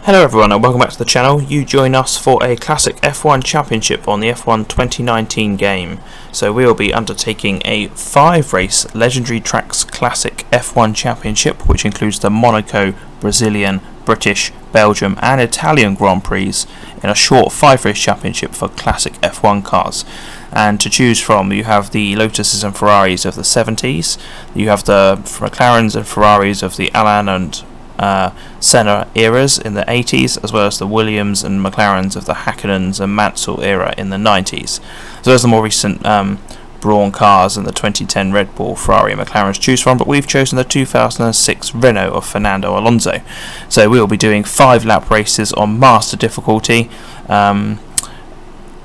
Hello everyone and welcome back to the channel. You join us for a classic F1 championship on the F1 2019 game. So we will be undertaking a 5-race Legendary Tracks Classic F1 championship, which includes the Monaco, Brazilian, British, Belgium and Italian Grand Prix in a short 5-race championship for classic F1 cars. And to choose from, you have the Lotuses and Ferraris of the 70s, you have the McLarens and Ferraris of the Alain and Senna eras in the 80s, as well as the Williams and McLarens of the Häkkinens and Mansell era in the 90s, as well as the more recent Brawn cars and the 2010 Red Bull, Ferrari and McLaren to choose from, but we've chosen the 2006 Renault of Fernando Alonso. So we will be doing 5 lap races on master difficulty.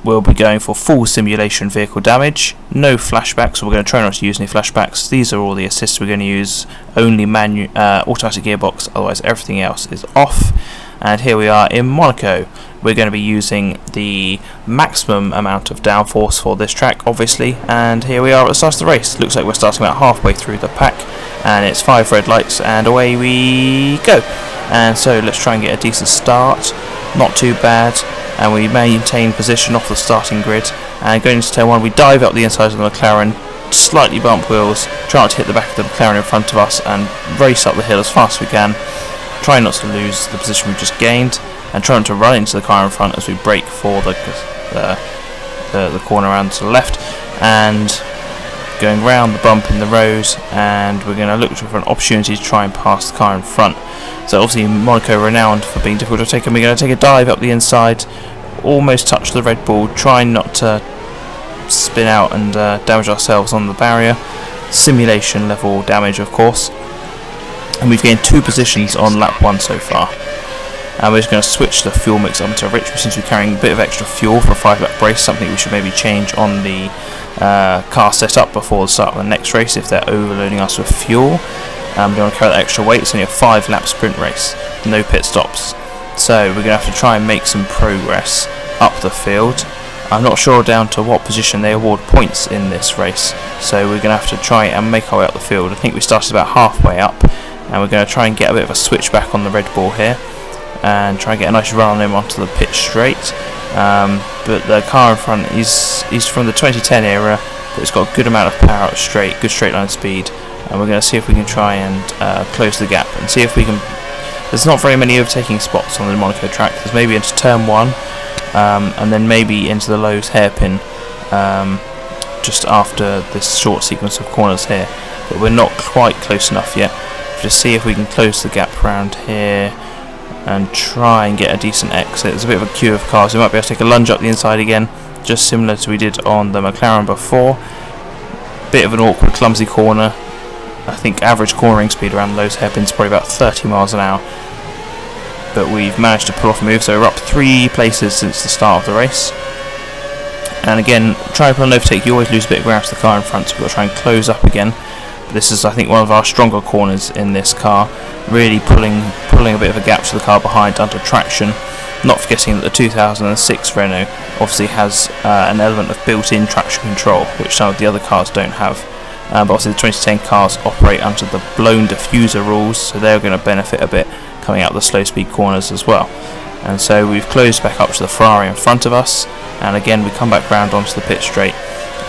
We'll be going for full simulation vehicle damage, no flashbacks, so we're going to try not to use any flashbacks. These are all the assists we're going to use, only automatic gearbox, otherwise everything else is off. And here we are in Monaco. We're going to be using the maximum amount of downforce for this track, obviously, and here we are at the start of the race. Looks like we're starting about halfway through the pack, and it's 5 red lights, and away we go. And so let's try and get a decent start, not too bad. And we maintain position off the starting grid, and going into turn 1 we dive up the inside of the McLaren, slightly bump wheels, try not to hit the back of the McLaren in front of us and race up the hill as fast as we can, try not to lose the position we've just gained, and try not to run into the car in front as we brake for the corner around to the left, and going round the bump in the rows, and we're going to look for an opportunity to try and pass the car in front. So obviously Monaco renowned for being difficult to take, and we're going to take a dive up the inside, almost touch the Red Bull, trying not to spin out and damage ourselves on the barrier. Simulation level damage, of course. And we've gained 2 positions on lap 1 so far. And we're just going to switch the fuel mix up to rich, since we're carrying a bit of extra fuel for a 5-lap race, something we should maybe change on the car setup before the start of the next race if they're overloading us with fuel. We don't want to carry that extra weight. It's only a 5-lap sprint race, no pit stops. So we're going to have to try and make some progress up the field. I'm not sure down to what position they award points in this race, so we're going to have to try and make our way up the field. I think we started about halfway up, and we're going to try and get a bit of a switch back on the Red Bull here and try and get a nice run on him onto the pit straight. But the car in front is from the 2010 era, but it's got a good amount of power up straight, good straight line speed, and we're going to see if we can try and close the gap and see if we can. There's not very many overtaking spots on the Monaco track. There's maybe into turn 1 and then maybe into the Lowe's hairpin just after this short sequence of corners here, but we're not quite close enough yet. Just see if we can close the gap around here and try and get a decent exit. There's a bit of a queue of cars. We might be able to take a lunge up the inside again, just similar to we did on the McLaren before. Bit of an awkward, clumsy corner. I think average cornering speed around Lowe's hairpin is probably about 30 miles an hour, but we've managed to pull off a move, so we're up 3 places since the start of the race. And again, trying to put an overtake, you always lose a bit of ground to the car in front, so we've got to try and close up again. This is, I think, one of our stronger corners in this car, really pulling a bit of a gap to the car behind under traction. Not forgetting that the 2006 Renault obviously has an element of built-in traction control, which some of the other cars don't have. But obviously the 2010 cars operate under the blown diffuser rules, so they're going to benefit a bit coming out the slow speed corners as well. And so we've closed back up to the Ferrari in front of us, and again we come back round onto the pit straight,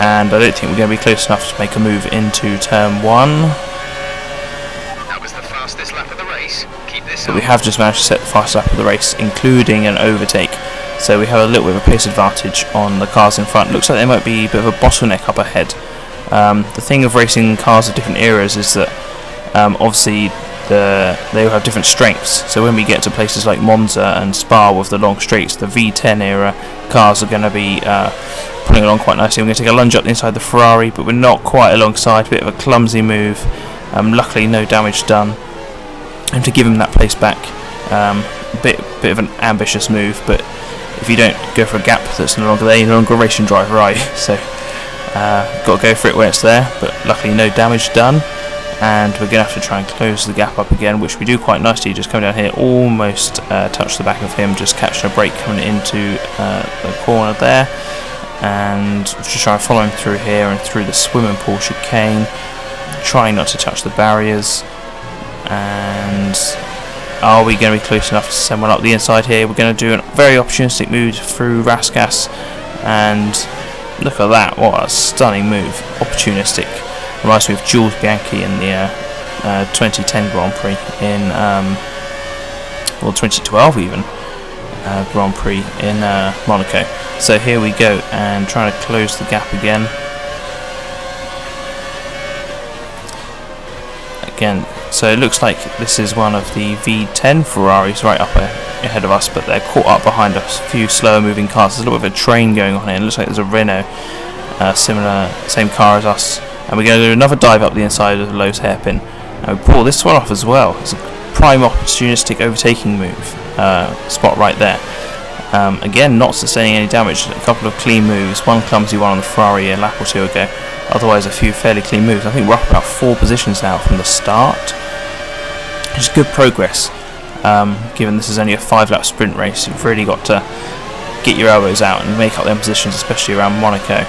and I don't think we're going to be close enough to make a move into turn 1. That was the fastest lap of the race. Keep this But we have just managed to set the fastest lap of the race, including an overtake, so we have a little bit of a pace advantage on the cars in front. Looks like there might be a bit of a bottleneck up ahead. The thing of racing cars of different eras is that obviously they will have different strengths, so when we get to places like Monza and Spa with the long straights, the V10 era cars are going to be pulling along quite nicely. We're going to take a lunge up the inside the Ferrari, but we're not quite alongside, a bit of a clumsy move. Luckily no damage done, and to give him that place back, bit of an ambitious move, but if you don't go for a gap that's no longer there, you're no longer a racing driver, right? So got to go for it when it's there, but luckily no damage done, and we're going to have to try and close the gap up again, which we do quite nicely. Just coming down here, almost touch the back of him, just catching a break coming into the corner there, and just try and follow him through here and through the swimming pool chicane, trying not to touch the barriers, and Are we going to be close enough to send one up the inside here? We're going to do a very opportunistic move through Raskas, and look at that, what a stunning move. Opportunistic. Reminds me of Jules Bianchi in the 2010 Grand Prix, in well, 2012 even, Grand Prix in Monaco. So here we go, and trying to close the gap again. So it looks like this is one of the V10 Ferraris right up ahead of us, but they're caught up behind a few slower moving cars. There's a little bit of a train going on here. It looks like there's a Renault, same car as us, and we're going to do another dive up the inside of the Lowe's hairpin, and we pull this one off as well. It's a prime opportunistic overtaking move spot right there. Again, not sustaining any damage. A couple of clean moves, one clumsy one on the Ferrari a lap or two ago. Otherwise, a few fairly clean moves. I think we're up about 4 positions now from the start, which is good progress. Given this is only a 5-lap sprint race, you've really got to get your elbows out and make up them positions, especially around Monaco.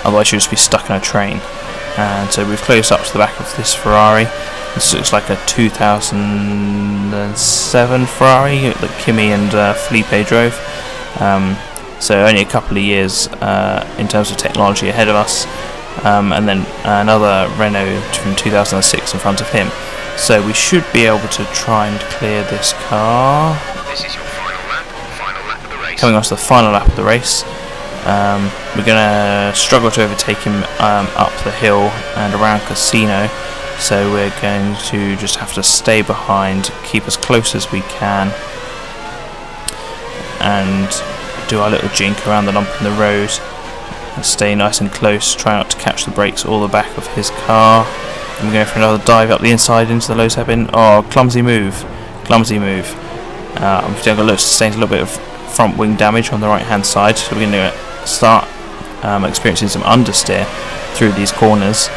Otherwise, you'll just be stuck in a train. And so we've closed up to the back of this Ferrari. This looks like a 2007 Ferrari that Kimi and Felipe drove. So only a couple of years in terms of technology ahead of us. And then another Renault from 2006 in front of him. So we should be able to try and clear this car. This is your final lap of the race. Coming on to the final lap of the race. We're going to struggle to overtake him up the hill and around Casino. So we're going to just have to stay behind, keep as close as we can, and do our little jink around the lump in the road. And stay nice and close, try not to catch the brakes or the back of his car. And we're going for another dive up the inside into the Lowe's hairpin. Oh, clumsy move. Clumsy move. We've got to sustain a little bit of front wing damage on the right hand side. So we're going to start experiencing some understeer through these corners.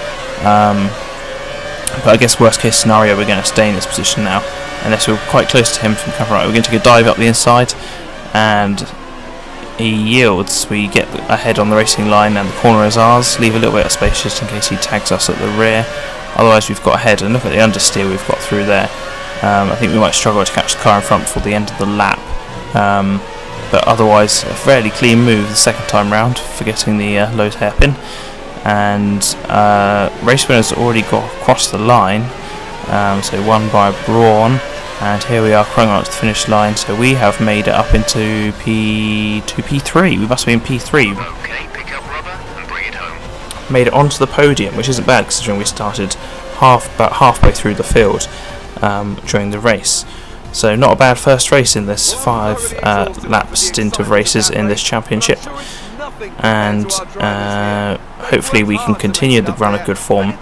But I guess worst case scenario, we're going to stay in this position now. Unless we're quite close to him from cover right. We're going to take a dive up the inside. And he yields. We get ahead on the racing line, and the corner is ours. Leave a little bit of space just in case he tags us at the rear. Otherwise, we've got ahead, and look at the understeer we've got through there. I think we might struggle to catch the car in front before the end of the lap. But otherwise, a fairly clean move the second time round, forgetting the Lowe's hairpin. And race winner's already got across the line, so won by Braun. And here we are, crawling on to the finish line. So we have made it up into P3. We must be in P3. Okay, pick up rubber and bring it home. Made it onto the podium, which isn't bad considering we started about halfway through the field during the race. So not a bad first race in this 5-lap stint of races in this championship. And hopefully we can continue the run of good form.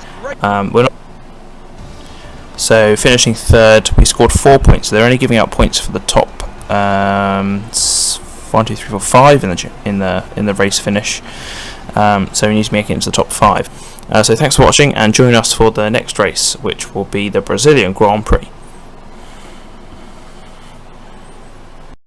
So finishing third, we scored 4 points. So they're only giving out points for the top 1, 2, 3, 4, 5 in the race finish. So we need to make it into the top 5. So thanks for watching, and join us for the next race, which will be the Brazilian Grand Prix.